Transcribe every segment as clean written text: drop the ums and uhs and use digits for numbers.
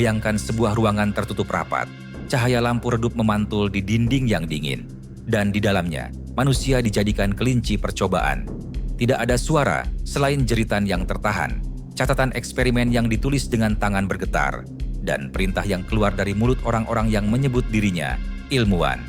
Bayangkan sebuah ruangan tertutup rapat. Cahaya lampu redup memantul di dinding yang dingin. Dan di dalamnya, manusia dijadikan kelinci percobaan. Tidak ada suara selain jeritan yang tertahan, catatan eksperimen yang ditulis dengan tangan bergetar, dan perintah yang keluar dari mulut orang-orang yang menyebut dirinya ilmuwan.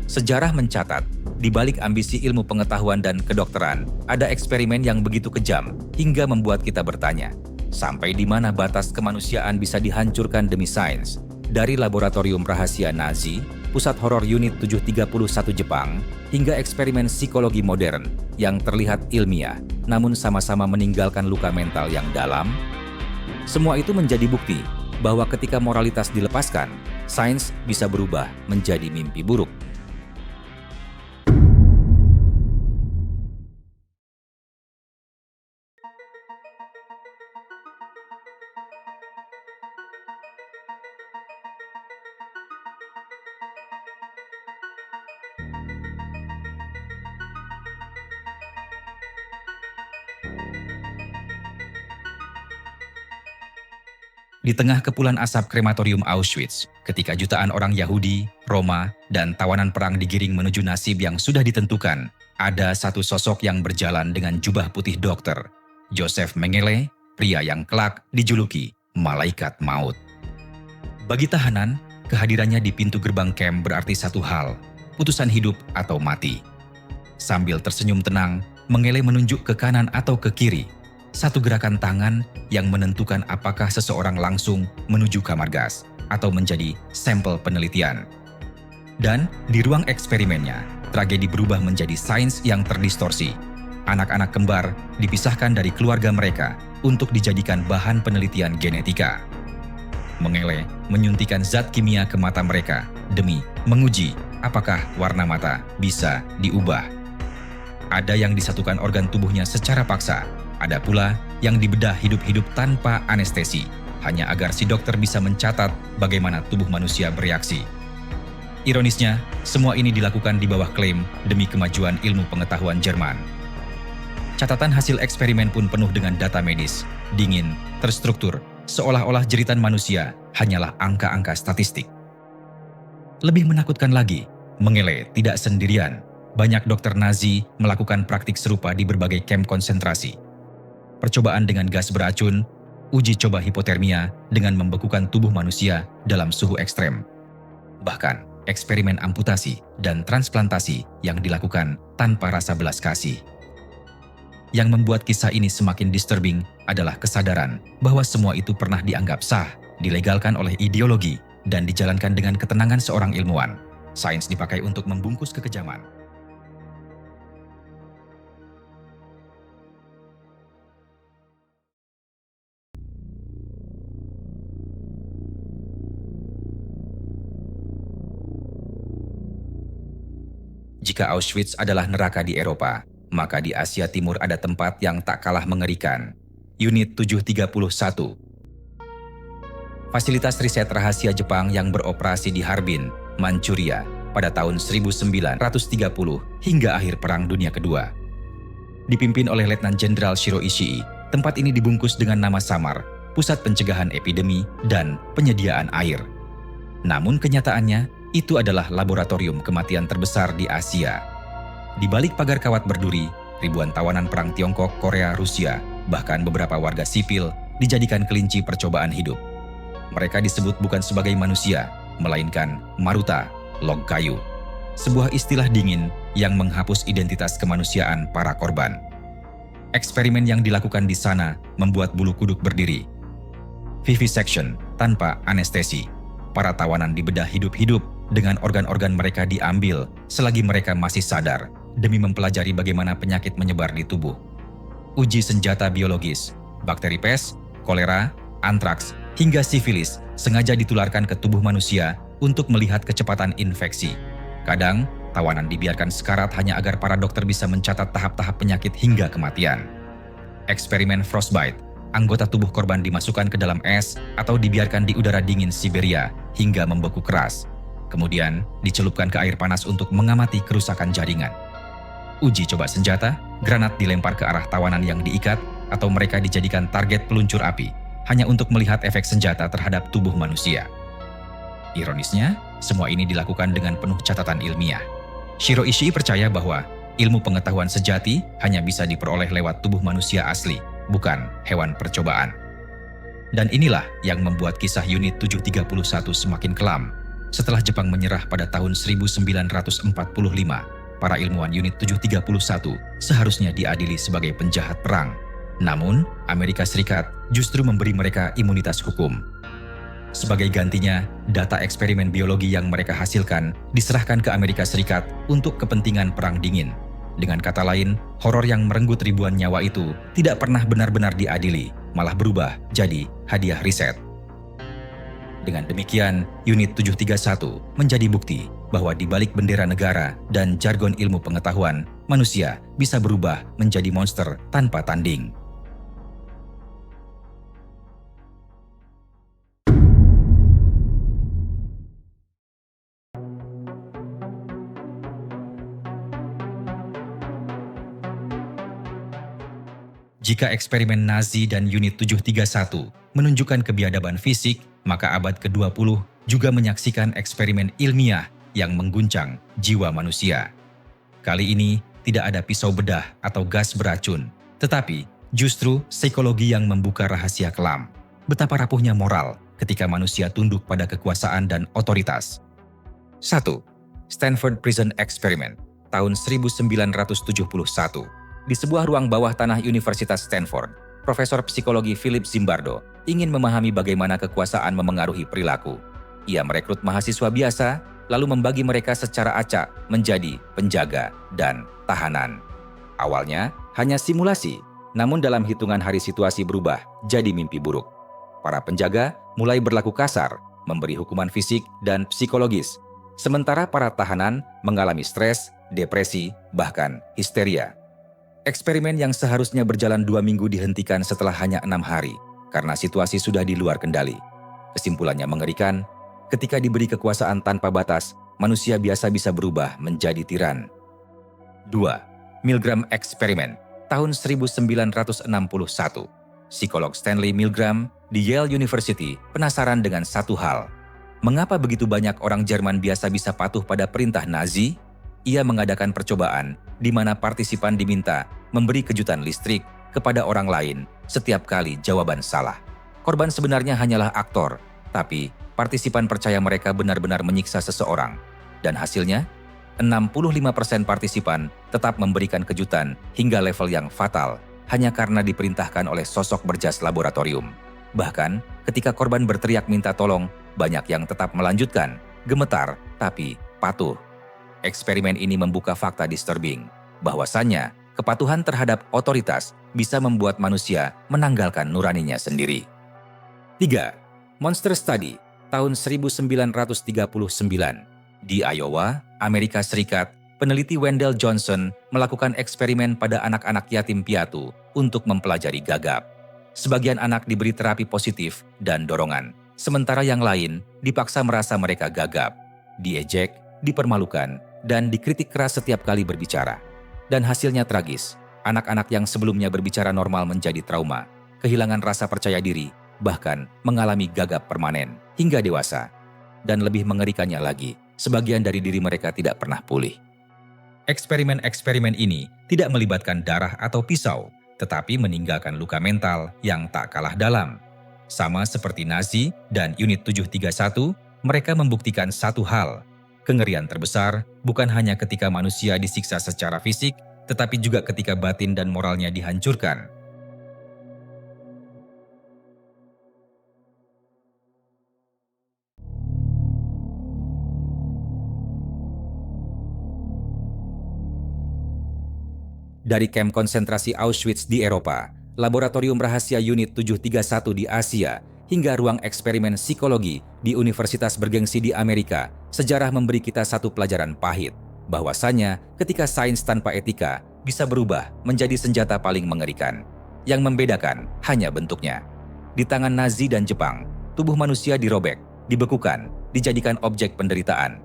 Sejarah mencatat, di balik ambisi ilmu pengetahuan dan kedokteran, ada eksperimen yang begitu kejam hingga membuat kita bertanya, sampai di mana batas kemanusiaan bisa dihancurkan demi sains? Dari laboratorium rahasia Nazi, pusat horor unit 731 Jepang, hingga eksperimen psikologi modern yang terlihat ilmiah, namun sama-sama meninggalkan luka mental yang dalam. Semua itu menjadi bukti bahwa ketika moralitas dilepaskan, sains bisa berubah menjadi mimpi buruk. Di tengah kepulan asap krematorium Auschwitz, ketika jutaan orang Yahudi, Roma, dan tawanan perang digiring menuju nasib yang sudah ditentukan, ada satu sosok yang berjalan dengan jubah putih dokter, Joseph Mengele, pria yang kelak dijuluki Malaikat Maut. Bagi tahanan, kehadirannya di pintu gerbang camp berarti satu hal, putusan hidup atau mati. Sambil tersenyum tenang, Mengele menunjuk ke kanan atau ke kiri, satu gerakan tangan yang menentukan apakah seseorang langsung menuju kamar gas atau menjadi sampel penelitian. Dan di ruang eksperimennya, tragedi berubah menjadi sains yang terdistorsi. Anak-anak kembar dipisahkan dari keluarga mereka untuk dijadikan bahan penelitian genetika. Mengele menyuntikkan zat kimia ke mata mereka demi menguji apakah warna mata bisa diubah. Ada yang disatukan organ tubuhnya secara paksa, ada pula yang dibedah hidup-hidup tanpa anestesi, hanya agar si dokter bisa mencatat bagaimana tubuh manusia bereaksi. Ironisnya, semua ini dilakukan di bawah klaim demi kemajuan ilmu pengetahuan Jerman. Catatan hasil eksperimen pun penuh dengan data medis, dingin, terstruktur, seolah-olah jeritan manusia hanyalah angka-angka statistik. Lebih menakutkan lagi, Mengele tidak sendirian. Banyak dokter Nazi melakukan praktik serupa di berbagai kamp konsentrasi. Percobaan dengan gas beracun, uji coba hipotermia dengan membekukan tubuh manusia dalam suhu ekstrem. Bahkan, eksperimen amputasi dan transplantasi yang dilakukan tanpa rasa belas kasih. Yang membuat kisah ini semakin disturbing adalah kesadaran bahwa semua itu pernah dianggap sah, dilegalkan oleh ideologi, dan dijalankan dengan ketenangan seorang ilmuwan. Sains dipakai untuk membungkus kekejaman. Jika Auschwitz adalah neraka di Eropa, maka di Asia Timur ada tempat yang tak kalah mengerikan. Unit 731. Fasilitas riset rahasia Jepang yang beroperasi di Harbin, Manchuria, pada tahun 1930 hingga akhir Perang Dunia Kedua. Dipimpin oleh Letnan Jenderal Shiro Ishii, tempat ini dibungkus dengan nama samar, Pusat Pencegahan Epidemi dan Penyediaan Air. Namun kenyataannya, itu adalah laboratorium kematian terbesar di Asia. Di balik pagar kawat berduri, ribuan tawanan perang Tiongkok, Korea, Rusia, bahkan beberapa warga sipil dijadikan kelinci percobaan hidup. Mereka disebut bukan sebagai manusia, melainkan maruta, log kayu. Sebuah istilah dingin yang menghapus identitas kemanusiaan para korban. Eksperimen yang dilakukan di sana membuat bulu kuduk berdiri. Vivisection tanpa anestesi. Para tawanan dibedah hidup-hidup dengan organ-organ mereka diambil selagi mereka masih sadar demi mempelajari bagaimana penyakit menyebar di tubuh. Uji senjata biologis, bakteri pes, kolera, antraks, hingga sifilis sengaja ditularkan ke tubuh manusia untuk melihat kecepatan infeksi. Kadang, tawanan dibiarkan sekarat hanya agar para dokter bisa mencatat tahap-tahap penyakit hingga kematian. Eksperimen frostbite, anggota tubuh korban dimasukkan ke dalam es atau dibiarkan di udara dingin Siberia hingga membeku keras. Kemudian dicelupkan ke air panas untuk mengamati kerusakan jaringan. Uji coba senjata, granat dilempar ke arah tawanan yang diikat atau mereka dijadikan target peluncur api. hanya untuk melihat efek senjata terhadap tubuh manusia. Ironisnya, semua ini dilakukan dengan penuh catatan ilmiah. Shiro Ishii percaya bahwa ilmu pengetahuan sejati hanya bisa diperoleh lewat tubuh manusia asli, bukan hewan percobaan. Dan inilah yang membuat kisah Unit 731 semakin kelam. Setelah Jepang menyerah pada tahun 1945, para ilmuwan Unit 731 seharusnya diadili sebagai penjahat perang. Namun, Amerika Serikat justru memberi mereka imunitas hukum. Sebagai gantinya, data eksperimen biologi yang mereka hasilkan diserahkan ke Amerika Serikat untuk kepentingan Perang Dingin. Dengan kata lain, horor yang merenggut ribuan nyawa itu tidak pernah benar-benar diadili, malah berubah jadi hadiah riset. Dengan demikian, Unit 731 menjadi bukti bahwa di balik bendera negara dan jargon ilmu pengetahuan, manusia bisa berubah menjadi monster tanpa tanding. Jika eksperimen Nazi dan Unit 731 menunjukkan kebiadaban fisik, maka abad ke-20 juga menyaksikan eksperimen ilmiah yang mengguncang jiwa manusia. Kali ini tidak ada pisau bedah atau gas beracun, tetapi justru psikologi yang membuka rahasia kelam. Betapa rapuhnya moral ketika manusia tunduk pada kekuasaan dan otoritas. 1. Stanford Prison Experiment, tahun 1971. Di sebuah ruang bawah tanah Universitas Stanford, Profesor Psikologi Philip Zimbardo ingin memahami bagaimana kekuasaan memengaruhi perilaku. Ia merekrut mahasiswa biasa, lalu membagi mereka secara acak menjadi penjaga dan tahanan. Awalnya hanya simulasi, namun dalam hitungan hari situasi berubah jadi mimpi buruk. Para penjaga mulai berlaku kasar, memberi hukuman fisik dan psikologis, sementara para tahanan mengalami stres, depresi, bahkan histeria. Eksperimen yang seharusnya berjalan 2 minggu dihentikan setelah hanya 6 hari, karena situasi sudah di luar kendali. Kesimpulannya mengerikan, ketika diberi kekuasaan tanpa batas, manusia biasa bisa berubah menjadi tiran. 2. Milgram Experiment, tahun 1961. Psikolog Stanley Milgram di Yale University penasaran dengan satu hal. Mengapa begitu banyak orang Jerman biasa bisa patuh pada perintah Nazi? Ia mengadakan percobaan di mana partisipan diminta memberi kejutan listrik kepada orang lain setiap kali jawaban salah. Korban sebenarnya hanyalah aktor, tapi partisipan percaya mereka benar-benar menyiksa seseorang. Dan hasilnya, 65% partisipan tetap memberikan kejutan hingga level yang fatal hanya karena diperintahkan oleh sosok berjas laboratorium. Bahkan, ketika korban berteriak minta tolong, banyak yang tetap melanjutkan, gemetar, tapi patuh. Eksperimen ini membuka fakta disturbing, bahwasannya kepatuhan terhadap otoritas bisa membuat manusia menanggalkan nuraninya sendiri. 3. Monster Study, tahun 1939. Di Iowa, Amerika Serikat, peneliti Wendell Johnson melakukan eksperimen pada anak-anak yatim piatu untuk mempelajari gagap. Sebagian anak diberi terapi positif dan dorongan, sementara yang lain dipaksa merasa mereka gagap, diejek, dipermalukan, dan dikritik keras setiap kali berbicara. Dan hasilnya tragis, anak-anak yang sebelumnya berbicara normal menjadi trauma, kehilangan rasa percaya diri, bahkan mengalami gagap permanen hingga dewasa. Dan lebih mengerikannya lagi, sebagian dari diri mereka tidak pernah pulih. Eksperimen-eksperimen ini tidak melibatkan darah atau pisau, tetapi meninggalkan luka mental yang tak kalah dalam. Sama seperti Nazi dan Unit 731, mereka membuktikan satu hal. Kengerian terbesar bukan hanya ketika manusia disiksa secara fisik, tetapi juga ketika batin dan moralnya dihancurkan. Dari kamp konsentrasi Auschwitz di Eropa, laboratorium rahasia Unit 731 di Asia, hingga ruang eksperimen psikologi di universitas bergengsi di Amerika, sejarah memberi kita satu pelajaran pahit, bahwasanya ketika sains tanpa etika bisa berubah menjadi senjata paling mengerikan. Yang membedakan hanya bentuknya. Di tangan Nazi dan Jepang, tubuh manusia dirobek, dibekukan, dijadikan objek penderitaan.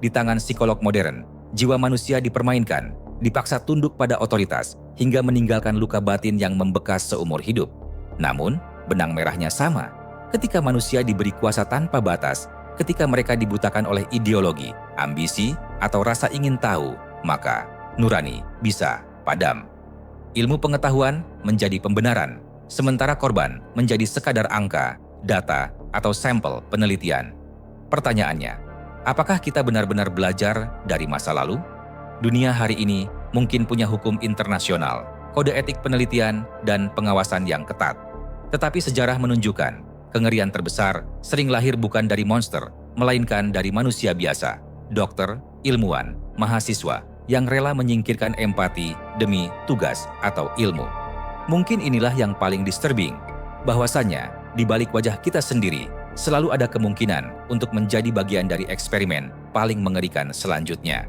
Di tangan psikolog modern, jiwa manusia dipermainkan, dipaksa tunduk pada otoritas, hingga meninggalkan luka batin yang membekas seumur hidup. Namun, benang merahnya sama. Ketika manusia diberi kuasa tanpa batas, ketika mereka dibutakan oleh ideologi, ambisi, atau rasa ingin tahu, maka nurani bisa padam. Ilmu pengetahuan menjadi pembenaran, sementara korban menjadi sekadar angka, data, atau sampel penelitian. Pertanyaannya, apakah kita benar-benar belajar dari masa lalu? Dunia hari ini mungkin punya hukum internasional, kode etik penelitian, dan pengawasan yang ketat. Tetapi sejarah menunjukkan, kengerian terbesar sering lahir bukan dari monster, melainkan dari manusia biasa, dokter, ilmuwan, mahasiswa, yang rela menyingkirkan empati demi tugas atau ilmu. Mungkin inilah yang paling disturbing, bahwasanya di balik wajah kita sendiri, selalu ada kemungkinan untuk menjadi bagian dari eksperimen paling mengerikan selanjutnya.